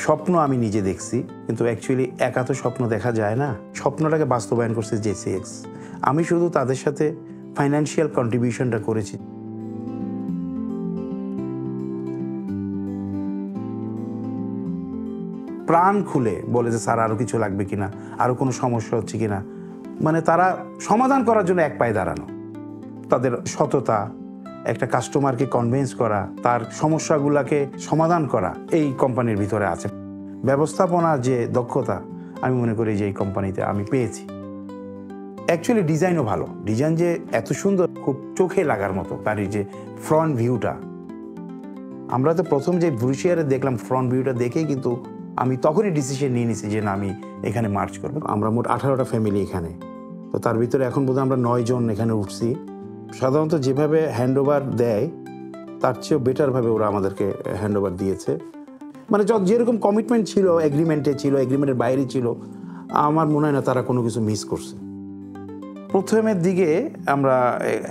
স্বপ্ন আমি নিজে দেখছি, কিন্তু অ্যাকচুয়ালি একা তো স্বপ্ন দেখা যায় না। স্বপ্নটাকে বাস্তবায়ন করছে জেসিএক্স। আমি শুধু তাদের সাথে ফাইন্যান্সিয়াল কন্ট্রিবিউশনটা করেছি। প্রাণ খুলে বলে যে স্যার আরও কিছু লাগবে কিনা, আরও কোনো সমস্যা হচ্ছে কিনা, মানে তারা সমাধান করার জন্য এক পায়ে দাঁড়ানো। তাদের সততা, একটা কাস্টমারকে কনভিন্স করা, তার সমস্যাগুলোকে সমাধান করা, এই কোম্পানির ভিতরে আছে। ব্যবস্থাপনার যে দক্ষতা আমি মনে করি যে এই কোম্পানিতে আমি পেয়েছি। অ্যাকচুয়ালি ডিজাইনও ভালো, ডিজাইন যে এত সুন্দর, খুব চোখে লাগার মতো। তার এই যে ফ্রন্ট ভিউটা, আমরা তো প্রথম যে ব্রুশিয়ারে দেখলাম ফ্রন্ট ভিউটা দেখেই কিন্তু আমি তখনই ডিসিশন নিয়ে নিছি যে না, আমি এখানে মার্চ করবো। আমরা মোট 18টা ফ্যামিলি এখানে, তো তার ভিতরে এখন বোধহয় আমরা 9 জন এখানে উঠছি। সাধারণত যেভাবে হ্যান্ডওভার দেয় তার চেয়েও বেটারভাবে ওরা আমাদেরকে হ্যান্ডওভার দিয়েছে। মানে যেরকম কমিটমেন্ট ছিল, এগ্রিমেন্টে ছিল, এগ্রিমেন্টের বাইরে ছিল, আমার মনে হয় না তারা কোনো কিছু মিস করছে। প্রথমের দিকে আমরা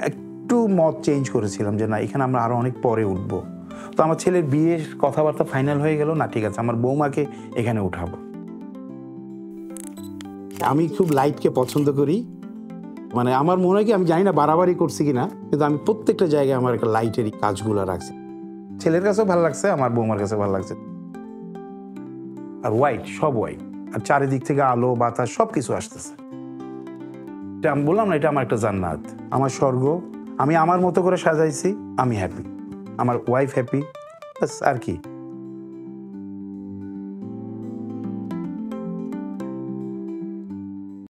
একটু মত চেঞ্জ করেছিলাম যে না, এখানে আমরা আরও অনেক পরে উঠবো। তো আমার ছেলের বিয়ের কথাবার্তা ফাইনাল হয়ে গেল, না ঠিক আছে আমার বৌমাকে এখানে উঠাবো। আমি খুব লাইটকে পছন্দ করি, মানে আমার মনে হয় কি, আমি জানি না বাড়াবাড়ি করছি কিনা, কিন্তু আমি প্রত্যেকটা জায়গায় আমার একটা লাইটেরই কাজগুলো রাখছি। ছেলের কাছেও ভালো লাগছে, আমার বৌমার কাছে ভালো লাগছে। আর হোয়াইট, সব হোয়াইট, আর চারিদিক থেকে আলো বাতাস সব কিছু আসতেছে। এটা আমি বললাম না, এটা আমার একটা জান্নাত, আমার স্বর্গ। আমি আমার মতো করে সাজাইছি, আমি হ্যাপি, আমার ওয়াইফ হ্যাপি, ব্যাস আর কি।